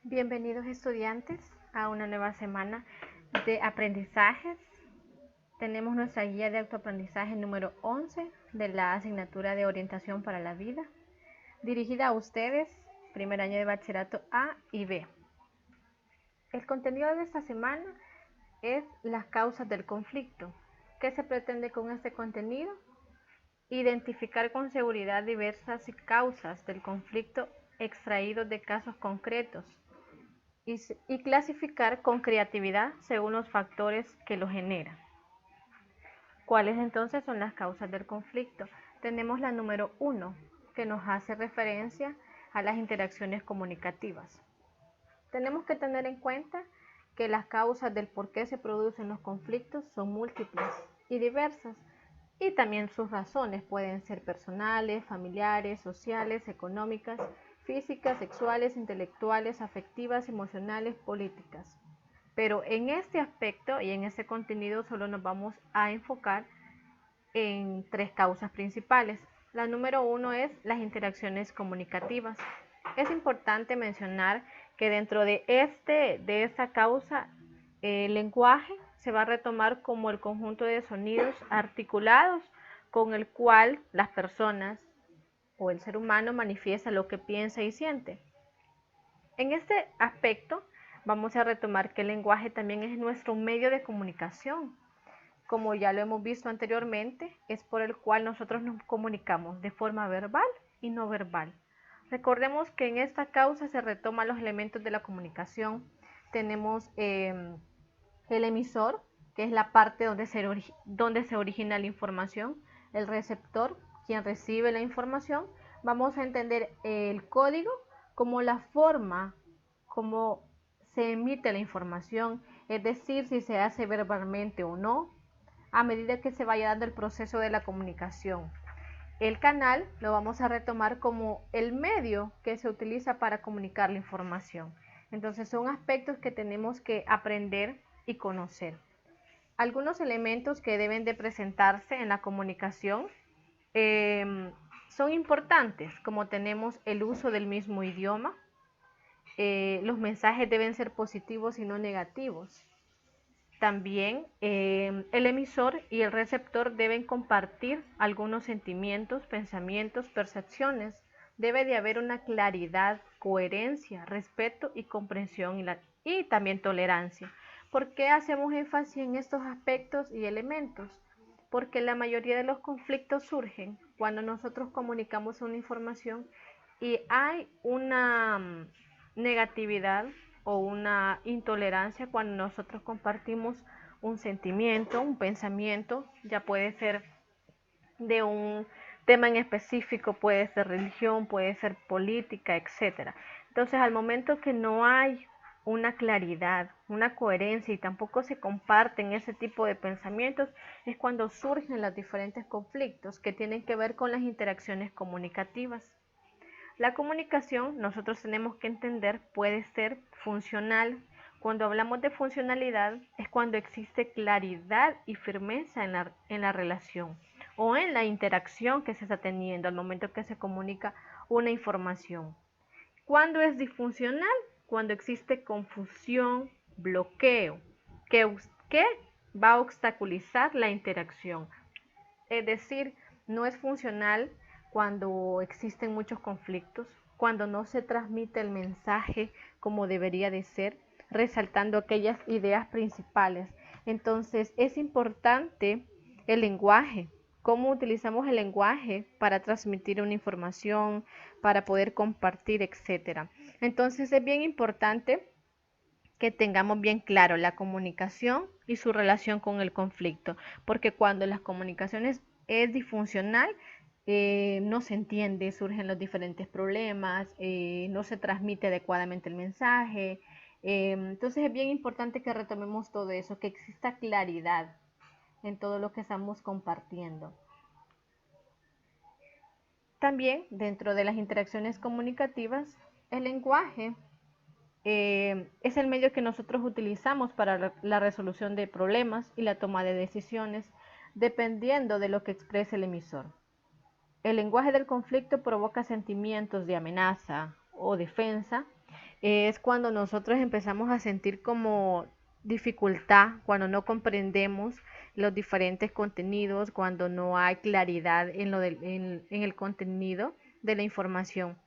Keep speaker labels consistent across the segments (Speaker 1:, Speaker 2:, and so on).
Speaker 1: Bienvenidos estudiantes a una nueva semana de aprendizajes. Tenemos nuestra guía de autoaprendizaje número 11 de la asignatura de orientación para la vida, dirigida a ustedes, primer año de bachillerato A y B. El contenido de esta semana es las causas del conflicto. ¿Qué se pretende con este contenido? Identificar con seguridad diversas causas del conflicto extraídos de casos concretos y clasificar con creatividad según los factores que lo generan. ¿Cuáles entonces son las causas del conflicto? Tenemos la número 1, que nos hace referencia a las interacciones comunicativas. Tenemos que tener en cuenta que las causas del por qué se producen los conflictos son múltiples y diversas, y también sus razones pueden ser personales, familiares, sociales, económicas, físicas, sexuales, intelectuales, afectivas, emocionales, políticas. Pero en este aspecto y en este contenido solo nos vamos a enfocar en tres causas principales. La número 1 es las interacciones comunicativas. Es importante mencionar que dentro de esta causa, el lenguaje se va a retomar como el conjunto de sonidos articulados con el cual las personas o el ser humano manifiesta lo que piensa y siente. En este aspecto vamos a retomar que el lenguaje también es nuestro medio de comunicación. Como ya lo hemos visto anteriormente, es por el cual nosotros nos comunicamos de forma verbal y no verbal. Recordemos que en esta causa se retoman los elementos de la comunicación. Tenemos el emisor, que es la parte donde se origina la información, el receptor, quien recibe la información. Vamos a entender el código como la forma como se emite la información, es decir, si se hace verbalmente o no, a medida que se vaya dando el proceso de la comunicación. El canal lo vamos a retomar como el medio que se utiliza para comunicar la información. Entonces son aspectos que tenemos que aprender y conocer. Algunos elementos que deben de presentarse en la comunicación son importantes, como tenemos el uso del mismo idioma. Los mensajes deben ser positivos y no negativos. También el emisor y el receptor deben compartir algunos sentimientos, pensamientos, percepciones. Debe de haber una claridad, coherencia, respeto y comprensión y también tolerancia. ¿Por qué hacemos énfasis en estos aspectos y elementos? Porque la mayoría de los conflictos surgen cuando nosotros comunicamos una información y hay una negatividad o una intolerancia cuando nosotros compartimos un sentimiento, un pensamiento, ya puede ser de un tema en específico, puede ser religión, puede ser política, etcétera. Entonces, al momento que no hay una claridad, una coherencia y tampoco se comparten ese tipo de pensamientos, es cuando surgen los diferentes conflictos que tienen que ver con las interacciones comunicativas. La comunicación, nosotros tenemos que entender, puede ser funcional. Cuando hablamos de funcionalidad es cuando existe claridad y firmeza en la relación o en la interacción que se está teniendo al momento que se comunica una información. ¿Cuándo es disfuncional? Cuando existe confusión, bloqueo, que va a obstaculizar la interacción. Es decir, no es funcional cuando existen muchos conflictos, cuando no se transmite el mensaje como debería de ser, resaltando aquellas ideas principales. Entonces, es importante el lenguaje, cómo utilizamos el lenguaje para transmitir una información, para poder compartir, etcétera. Entonces, es bien importante que tengamos bien claro la comunicación y su relación con el conflicto, porque cuando las comunicaciones es disfuncional, no se entiende, surgen los diferentes problemas, no se transmite adecuadamente el mensaje. Entonces es bien importante que retomemos todo eso, que exista claridad en todo lo que estamos compartiendo. También dentro de las interacciones comunicativas, el lenguaje es el medio que nosotros utilizamos para la resolución de problemas y la toma de decisiones, dependiendo de lo que exprese el emisor. El lenguaje del conflicto provoca sentimientos de amenaza o defensa, Es cuando nosotros empezamos a sentir como dificultad, cuando no comprendemos los diferentes contenidos, cuando no hay claridad en el contenido de la información.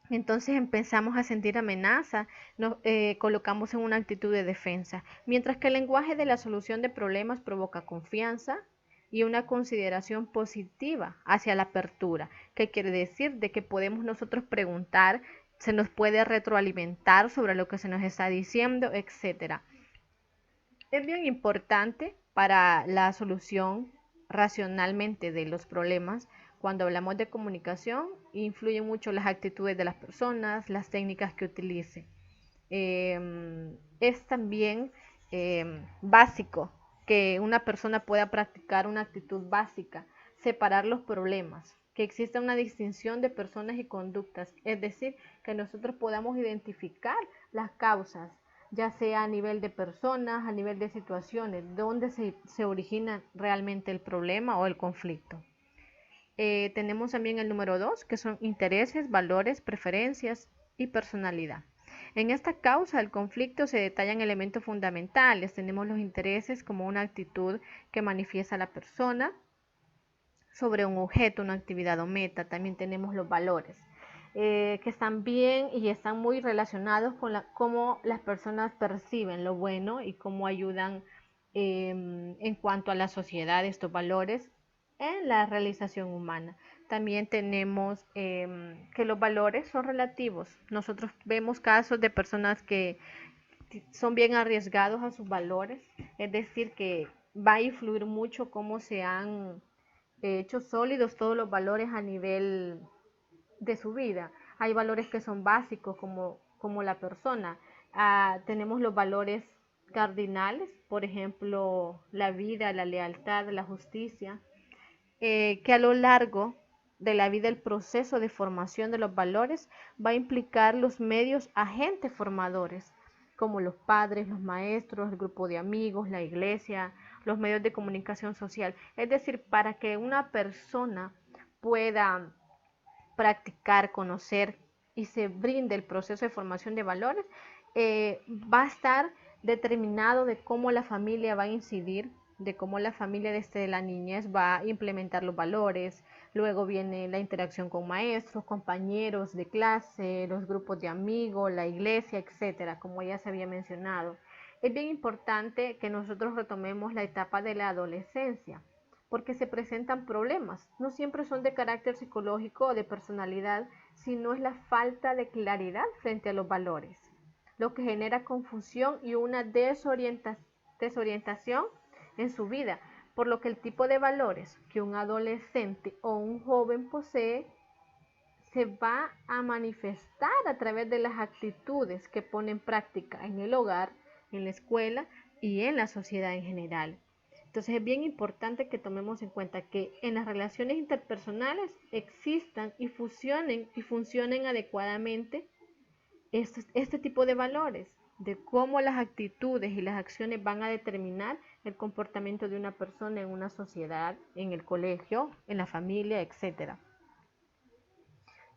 Speaker 1: Entonces empezamos a sentir amenaza, nos colocamos en una actitud de defensa, mientras que el lenguaje de la solución de problemas provoca confianza y una consideración positiva hacia la apertura, que quiere decir de que podemos nosotros preguntar, se nos puede retroalimentar sobre lo que se nos está diciendo, etcétera. Es bien importante para la solución racionalmente de los problemas. Cuando hablamos de comunicación, influyen mucho las actitudes de las personas, las técnicas que utilicen. Es también básico que una persona pueda practicar una actitud básica, separar los problemas, que exista una distinción de personas y conductas, es decir, que nosotros podamos identificar las causas, ya sea a nivel de personas, a nivel de situaciones, donde se origina realmente el problema o el conflicto. Tenemos también el número 2, que son intereses, valores, preferencias y personalidad. En esta causa del conflicto se detallan elementos fundamentales. Tenemos los intereses como una actitud que manifiesta la persona sobre un objeto, una actividad o meta. También tenemos los valores, que están bien y están muy relacionados con cómo las personas perciben lo bueno y cómo ayudan en cuanto a la sociedad estos valores en la realización humana. También tenemos que los valores son relativos. Nosotros vemos casos de personas que son bien arriesgados a sus valores, es decir, que va a influir mucho cómo se han hecho sólidos todos los valores a nivel de su vida. Hay valores que son básicos como la persona. Tenemos los valores cardinales, por ejemplo, la vida, la lealtad, la justicia, que a lo largo de la vida el proceso de formación de los valores va a implicar los medios agentes formadores, como los padres, los maestros, el grupo de amigos, la iglesia, los medios de comunicación social. Es decir, para que una persona pueda practicar, conocer y se brinde el proceso de formación de valores, va a estar determinado de cómo la familia va a incidir, de cómo la familia desde la niñez va a implementar los valores. Luego viene la interacción con maestros, compañeros de clase, los grupos de amigos, la iglesia, etcétera, como ya se había mencionado. Es bien importante que nosotros retomemos la etapa de la adolescencia, porque se presentan problemas. No siempre son de carácter psicológico o de personalidad, sino es la falta de claridad frente a los valores, lo que genera confusión y una desorientación en su vida, por lo que el tipo de valores que un adolescente o un joven posee se va a manifestar a través de las actitudes que pone en práctica en el hogar, en la escuela y en la sociedad en general. Entonces es bien importante que tomemos en cuenta que en las relaciones interpersonales existan y funcionen adecuadamente este tipo de valores, de cómo las actitudes y las acciones van a determinar el comportamiento de una persona en una sociedad, en el colegio, en la familia, etcétera.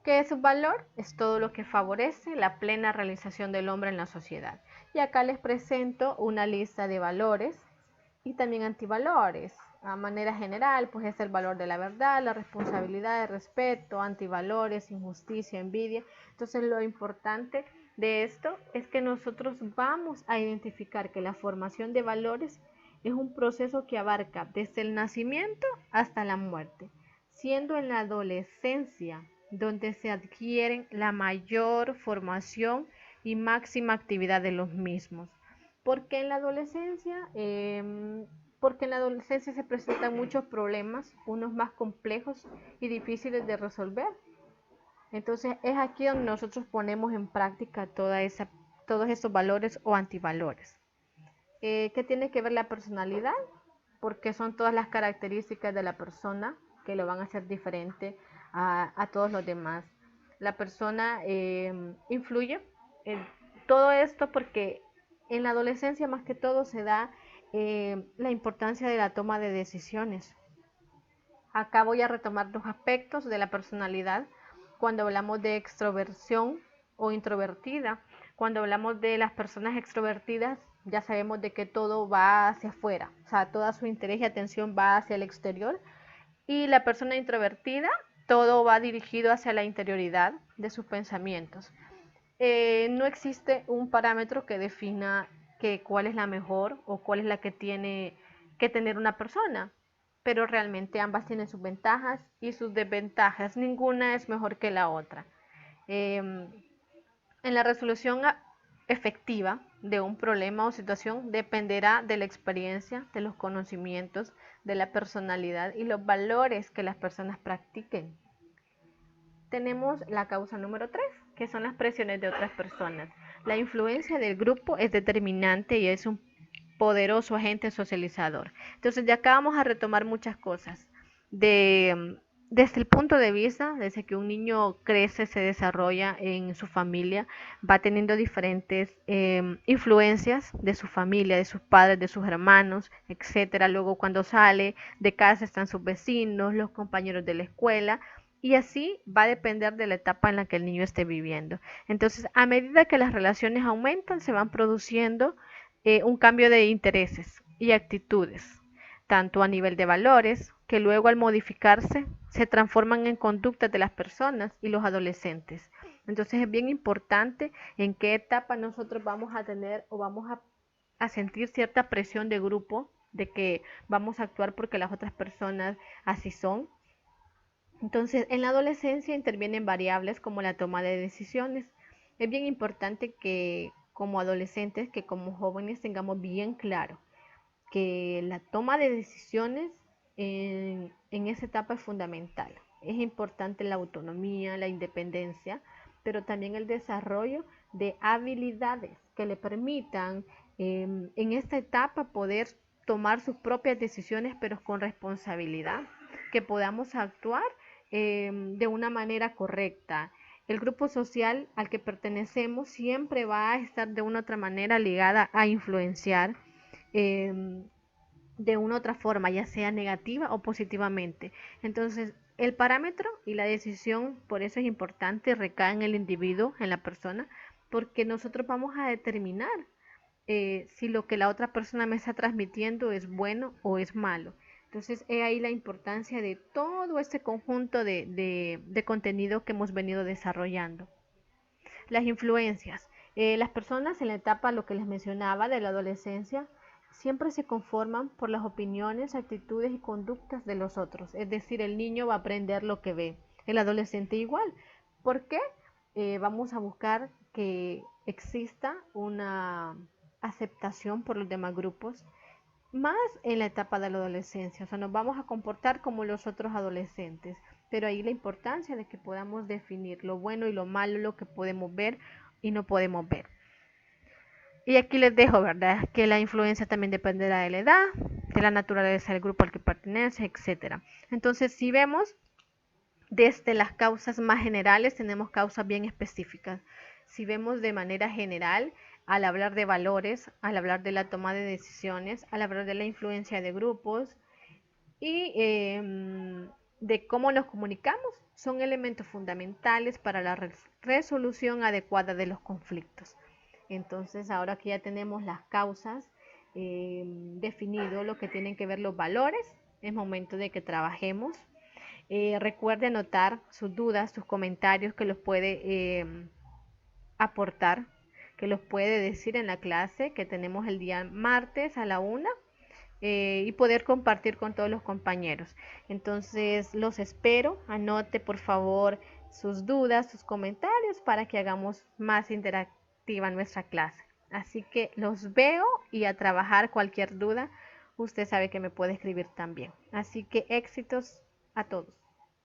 Speaker 1: ¿Qué es un valor? Es todo lo que favorece la plena realización del hombre en la sociedad. Y acá les presento una lista de valores y también antivalores. A manera general, pues es el valor de la verdad, la responsabilidad, el respeto, antivalores, injusticia, envidia. Entonces lo importante de esto es que nosotros vamos a identificar que la formación de valores es un proceso que abarca desde el nacimiento hasta la muerte, siendo en la adolescencia donde se adquieren la mayor formación y máxima actividad de los mismos. Porque en la adolescencia, porque en la adolescencia se presentan muchos problemas, unos más complejos y difíciles de resolver. Entonces es aquí donde nosotros ponemos en práctica todos esos valores o antivalores. ¿Qué tiene que ver la personalidad? Porque son todas las características de la persona que lo van a hacer diferente a todos los demás. La persona influye en todo esto porque en la adolescencia más que todo se da la importancia de la toma de decisiones. Acá voy a retomar dos aspectos de la personalidad cuando hablamos de extroversión o introvertida. Cuando hablamos de las personas extrovertidas, ya sabemos de que todo va hacia afuera, o sea, toda su interés y atención va hacia el exterior. Y la persona introvertida, todo va dirigido hacia la interioridad de sus pensamientos. No existe un parámetro que defina cuál es la mejor o cuál es la que tiene que tener una persona, pero realmente ambas tienen sus ventajas y sus desventajas. Ninguna es mejor que la otra. En la resolución efectiva de un problema o situación dependerá de la experiencia, de los conocimientos, de la personalidad y los valores que las personas practiquen. Tenemos la causa número 3, que son las presiones de otras personas. La influencia del grupo es determinante y es un poderoso agente socializador. Entonces, de acá vamos a retomar muchas cosas. Desde el punto de vista, desde que un niño crece, se desarrolla en su familia, va teniendo diferentes influencias de su familia, de sus padres, de sus hermanos, etcétera. Luego, cuando sale de casa, están sus vecinos, los compañeros de la escuela, y así va a depender de la etapa en la que el niño esté viviendo. Entonces, a medida que las relaciones aumentan, se van produciendo un cambio de intereses y actitudes, tanto a nivel de valores, que luego al modificarse se transforman en conductas de las personas y los adolescentes. Entonces es bien importante en qué etapa nosotros vamos a tener o vamos a sentir cierta presión de grupo, de que vamos a actuar porque las otras personas así son. Entonces, en la adolescencia intervienen variables como la toma de decisiones. Es bien importante que como adolescentes, que como jóvenes tengamos bien claro que la toma de decisiones en esa etapa es fundamental. Es importante la autonomía, la independencia, pero también el desarrollo de habilidades que le permitan en esta etapa poder tomar sus propias decisiones, pero con responsabilidad, que podamos actuar de una manera correcta. El grupo social al que pertenecemos siempre va a estar de una u otra manera ligada a influenciar de una u otra forma, ya sea negativa o positivamente. Entonces, el parámetro y la decisión, por eso es importante, recae en el individuo, en la persona, porque nosotros vamos a determinar si lo que la otra persona me está transmitiendo es bueno o es malo. Entonces, es ahí la importancia de todo este conjunto de contenido que hemos venido desarrollando. Las influencias. Las personas en la etapa, lo que les mencionaba, de la adolescencia, siempre se conforman por las opiniones, actitudes y conductas de los otros. Es decir, el niño va a aprender lo que ve. El adolescente igual. ¿Por qué? Vamos a buscar que exista una aceptación por los demás grupos, más en la etapa de la adolescencia. O sea, nos vamos a comportar como los otros adolescentes. Pero ahí la importancia de que podamos definir lo bueno y lo malo, lo que podemos ver y no podemos ver. Y aquí les dejo, ¿verdad? Que la influencia también dependerá de la edad, de la naturaleza del grupo al que pertenece, etc. Entonces, si vemos desde las causas más generales, tenemos causas bien específicas. Si vemos de manera general, al hablar de valores, al hablar de la toma de decisiones, al hablar de la influencia de grupos y de cómo nos comunicamos, son elementos fundamentales para la resolución adecuada de los conflictos. Entonces, ahora que ya tenemos las causas, definido lo que tienen que ver los valores, es momento de que trabajemos. Recuerde anotar sus dudas, sus comentarios que los puede aportar, que los puede decir en la clase que tenemos el día martes a la 1 y poder compartir con todos los compañeros. Entonces los espero, anote por favor sus dudas, sus comentarios para que hagamos más interactiva nuestra clase. Así que los veo y a trabajar cualquier duda, usted sabe que me puede escribir también. Así que éxitos a todos.